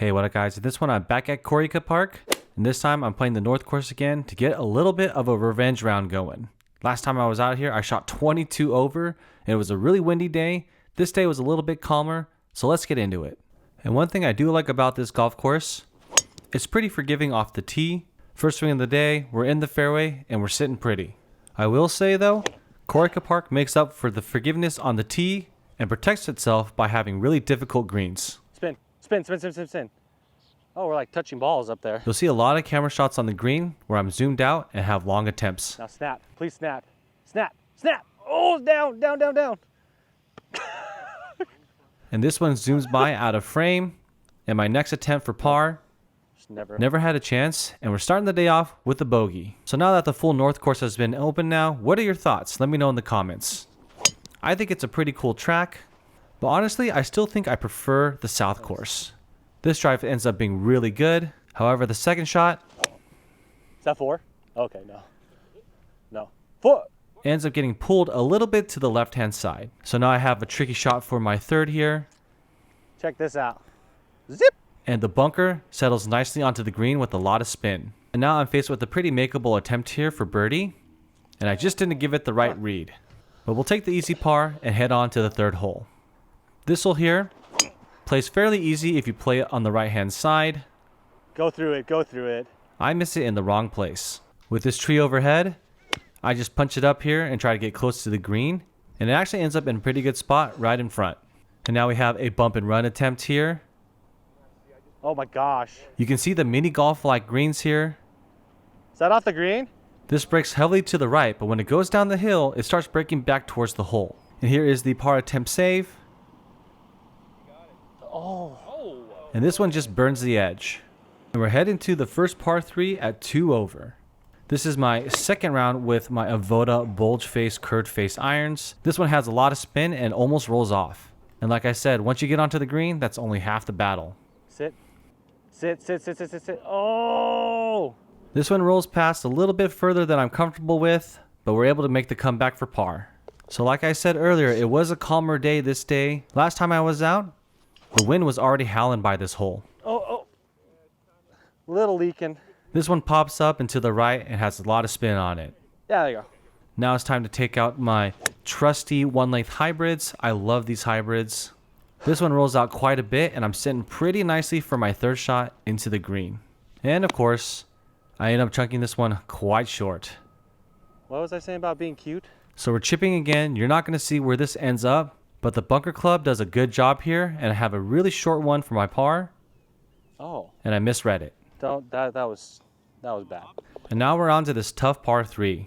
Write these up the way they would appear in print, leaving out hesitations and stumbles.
Hey, what up guys? This one I'm back at Corica Park, and this time I'm playing the North Course again to get a little bit of a revenge round going. Last time I was out here, I shot 22 over, and it was a really windy day. This day was a little bit calmer, so let's get into it. And one thing I do like about this golf course, it's pretty forgiving off the tee. First swing of the day, we're in the fairway, and we're sitting pretty. I will say though, Corica Park makes up for the forgiveness on the tee and protects itself by having really difficult greens. Spin. Oh, we're like touching balls up there. You'll see a lot of camera shots on the green where I'm zoomed out and have long attempts. Now snap. Please snap. Snap. Oh, down. And this one zooms by out of frame. And my next attempt for par, never had a chance. And we're starting the day off with a bogey. So now that the full North Course has been open now, what are your thoughts? Let me know in the comments. I think it's a pretty cool track. But honestly, I still think I prefer the South Course. This drive ends up being really good. However, the second shot... Is that 4? Okay, no. 4! Ends up getting pulled a little bit to the left-hand side. So now I have a tricky shot for my third here. Check this out. Zip! And the bunker settles nicely onto the green with a lot of spin. And now I'm faced with a pretty makeable attempt here for birdie. And I just didn't give it the right read. But we'll take the easy par and head on to the third hole. This hole here plays fairly easy if you play it on the right hand side. Go through it. I miss it in the wrong place. With this tree overhead, I just punch it up here and try to get close to the green. And it actually ends up in a pretty good spot right in front. And now we have a bump and run attempt here. Oh my gosh. You can see the mini golf like greens here. Is that off the green? This breaks heavily to the right, but when it goes down the hill, it starts breaking back towards the hole. And here is the par attempt save. Oh. And this one just burns the edge. And we're heading to the first par 3 at 2 over. This is my second round with my Avoda bulge face curved face irons. This one has a lot of spin and almost rolls off. And like I said, once you get onto the green, that's only half the battle. Sit. Oh! This one rolls past a little bit further than I'm comfortable with, but we're able to make the comeback for par. So like I said earlier, it was a calmer day this day. Last time I was out, the wind was already howling by this hole. Oh. Little leaking. This one pops up and to the right and has a lot of spin on it. Yeah, there you go. Now it's time to take out my trusty one-length hybrids. I love these hybrids. This one rolls out quite a bit and I'm sitting pretty nicely for my third shot into the green. And of course, I end up chunking this one quite short. What was I saying about being cute? So we're chipping again. You're not going to see where this ends up, but the bunker club does a good job here and I have a really short one for my par. Oh. And I misread it. That was bad. And now we're on to this tough par 3.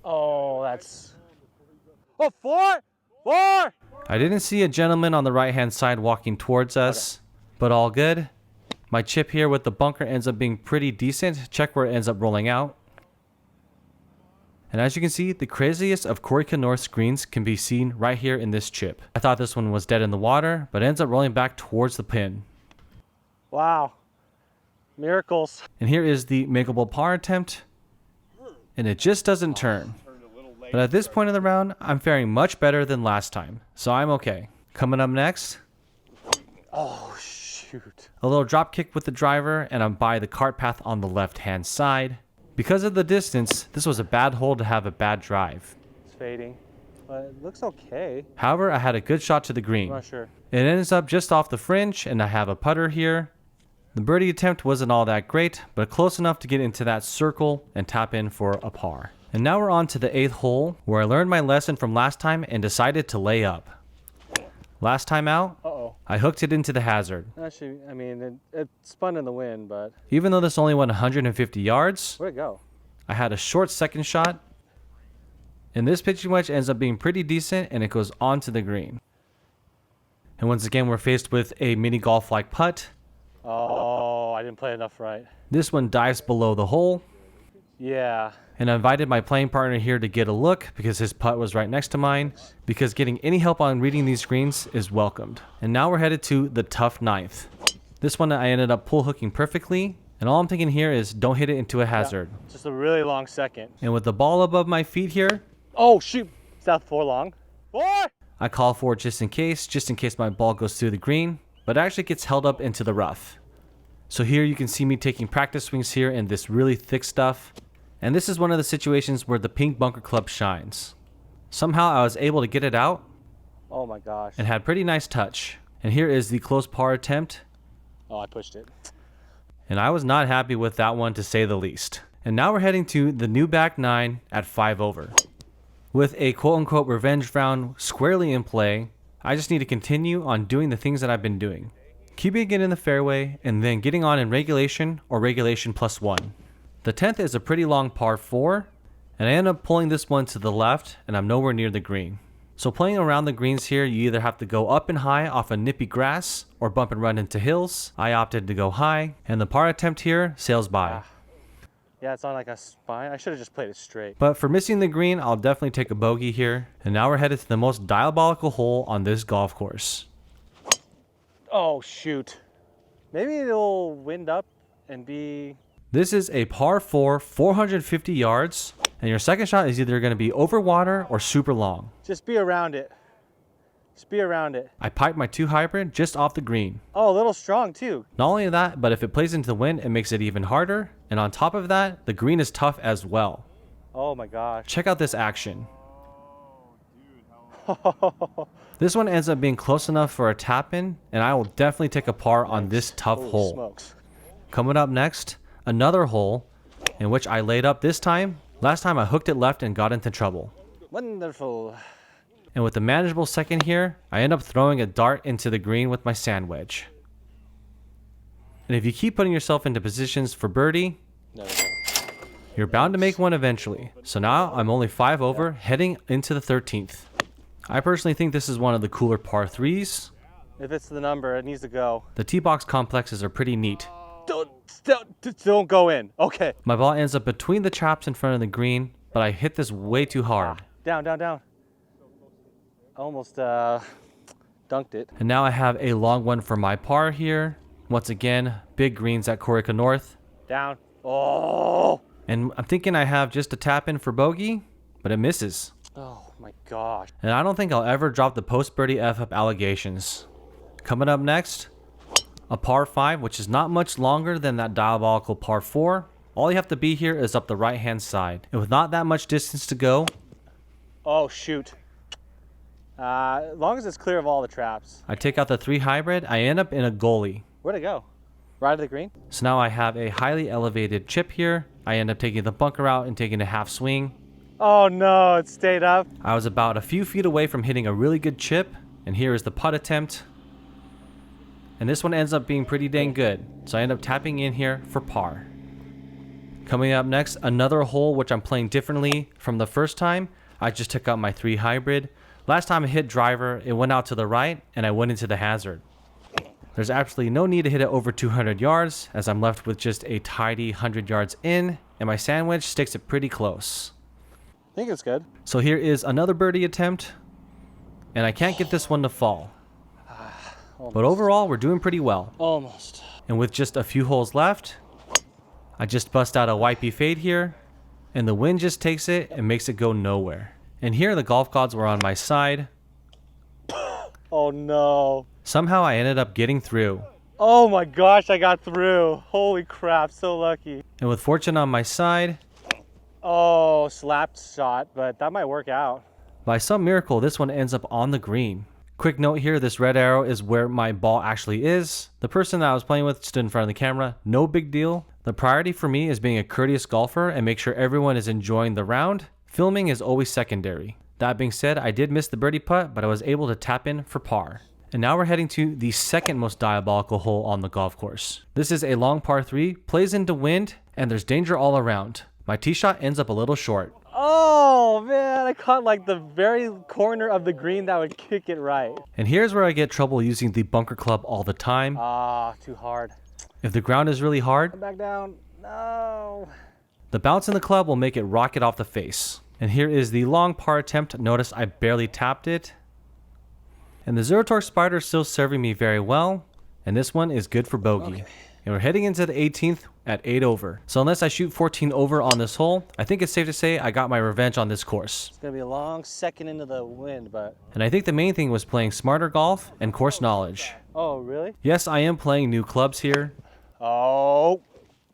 Oh, that's... Oh, 4! I didn't see a gentleman on the right-hand side walking towards us, but all good. My chip here with the bunker ends up being pretty decent. Check where it ends up rolling out. And as you can see, the craziest of Corica North's greens can be seen right here in this chip. I thought this one was dead in the water, but it ends up rolling back towards the pin. Wow. Miracles. And here is the makeable par attempt. And it just doesn't turn. But at this point in the round, I'm faring much better than last time. So I'm okay. Coming up next. Oh, shoot. A little drop kick with the driver, and I'm by the cart path on the left-hand side. Because of the distance, this was a bad hole to have a bad drive. It's fading, but it looks okay. However, I had a good shot to the green. I'm not sure. It ends up just off the fringe, and I have a putter here. The birdie attempt wasn't all that great, but close enough to get into that circle and tap in for a par. And now we're on to the 8th hole, where I learned my lesson from last time and decided to lay up. Last time out, I hooked it into the hazard. Actually, I mean, it spun in the wind, but... Even though this only went 150 yards, Where'd it go? I had a short second shot, and this pitching wedge ends up being pretty decent, and it goes onto the green. And once again, we're faced with a mini golf-like putt. Oh, I didn't play enough right. This one dives below the hole. Yeah. And I invited my playing partner here to get a look because his putt was right next to mine, because getting any help on reading these greens is welcomed. And now we're headed to the tough 9th. This one I ended up pull hooking perfectly, and all I'm thinking here is don't hit it into a hazard. Yeah, just a really long second. And with the ball above my feet here... Oh, shoot. Is that 4 long? 4! I call for it just in case my ball goes through the green. but it actually gets held up into the rough. So here you can see me taking practice swings here in this really thick stuff. And this is one of the situations where the pink bunker club shines. Somehow I was able to get it out. Oh my gosh. And had pretty nice touch. And here is the close par attempt. Oh, I pushed it. And I was not happy with that one, to say the least. And now we're heading to the new back 9 at 5 over. With a quote-unquote revenge round squarely in play, I just need to continue on doing the things that I've been doing. Keeping it in the fairway, and then getting on in regulation or regulation +1. The 10th is a pretty long par 4, and I end up pulling this one to the left, and I'm nowhere near the green. So playing around the greens here, you either have to go up and high off a nippy grass, or bump and run into hills. I opted to go high, and the par attempt here sails by. Yeah, it's on like a spine. I should have just played it straight. But for missing the green, I'll definitely take a bogey here. And now we're headed to the most diabolical hole on this golf course. Oh, shoot. Maybe it'll wind up and be... This is a par 4, 450 yards. And your second shot is either going to be over water or super long. Just be around it. Just be around it. I piped my 2 hybrid just off the green. Oh, a little strong too. Not only that, but if it plays into the wind, it makes it even harder. And on top of that, the green is tough as well. Oh my gosh. Check out this action. This one ends up being close enough for a tap-in, and I will definitely take a par on this tough Holy hole. smokes. Coming up next, another hole in which I laid up this time. Last time I hooked it left and got into trouble. Wonderful. And with a manageable second here, I end up throwing a dart into the green with my sand wedge. And if you keep putting yourself into positions for birdie, No. you're bound to make one eventually. So now I'm only 5 over, heading into the 13th. I personally think this is one of the cooler par 3s. If it's the number, it needs to go. The tee box complexes are pretty neat. Don't go in. Okay. My ball ends up between the chops in front of the green, but I hit this way too hard. Down, down, down. Almost dunked it. And now I have a long one for my par here. Once again, big greens at Corica North. Down. Oh. And I'm thinking I have just a tap in for bogey, but it misses. Oh my gosh. And I don't think I'll ever drop the post birdie F up allegations. Coming up next, a par 5, which is not much longer than that diabolical par 4. All you have to be here is up the right hand side. And with not that much distance to go. Oh shoot. As long as it's clear of all the traps. I take out the 3 hybrid. I end up in a goalie. Where'd it go? Right of the green? So now I have a highly elevated chip here. I end up taking the bunker out and taking a half swing. Oh no, it stayed up. I was about a few feet away from hitting a really good chip. And here is the putt attempt. And this one ends up being pretty dang good. So I end up tapping in here for par. Coming up next, another hole which I'm playing differently from the first time. I just took out my 3 hybrid. Last time I hit driver, it went out to the right and I went into the hazard. There's absolutely no need to hit it over 200 yards as I'm left with just a tidy 100 yards in, and my sandwich sticks it pretty close. I think it's good. So here is another birdie attempt, and I can't get this one to fall. But overall, we're doing pretty well. Almost. And with just a few holes left, I just bust out a wipey fade here, and the wind just takes it and makes it go nowhere. And here the golf gods were on my side. Oh no. Somehow I ended up getting through. Oh my gosh, I got through. Holy crap, so lucky. And with fortune on my side, Oh, slapped shot, but that might work out. by some miracle, this one ends up on the green. Quick note here, this red arrow is where my ball actually is. The person that I was playing with stood in front of the camera. No big deal. The priority for me is being a courteous golfer and make sure everyone is enjoying the round. Filming is always secondary. That being said, I did miss the birdie putt, but I was able to tap in for par. And now we're heading to the second most diabolical hole on the golf course. This is a long par 3, plays into wind, and there's danger all around. My tee shot ends up a little short. Oh man, I caught like the very corner of the green that would kick it right. And here's where I get trouble using the bunker club all the time. Ah, too hard. If the ground is really hard, Come back down. No. the bounce in the club will make it rocket off the face. And here is the long par attempt. Notice I barely tapped it. And the Zero Torque Spider is still serving me very well. And this one is good for bogey. Okay. And we're heading into the 18th at 8 over. So unless I shoot 14 over on this hole, I think it's safe to say I got my revenge on this course. It's gonna be a long second into the wind, but... And I think the main thing was playing smarter golf and course knowledge. Oh, really? Yes, I am playing new clubs here. Oh,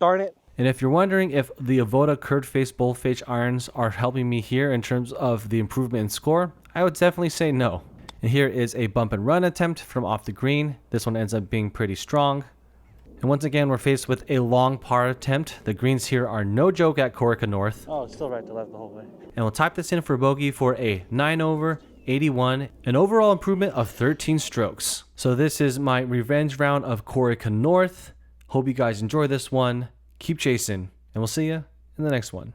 darn it. And if you're wondering if the Avoda curved face bullfinch irons are helping me here in terms of the improvement in score, I would definitely say no. And here is a bump and run attempt from off the green. This one ends up being pretty strong. And once again, we're faced with a long par attempt. The greens here are no joke at Corica North. Oh, it's still right to left the whole way. And we'll type this in for bogey for a 9 over, 81, an overall improvement of 13 strokes. So this is my revenge round of Corica North. Hope you guys enjoy this one. Keep chasing, and we'll see you in the next one.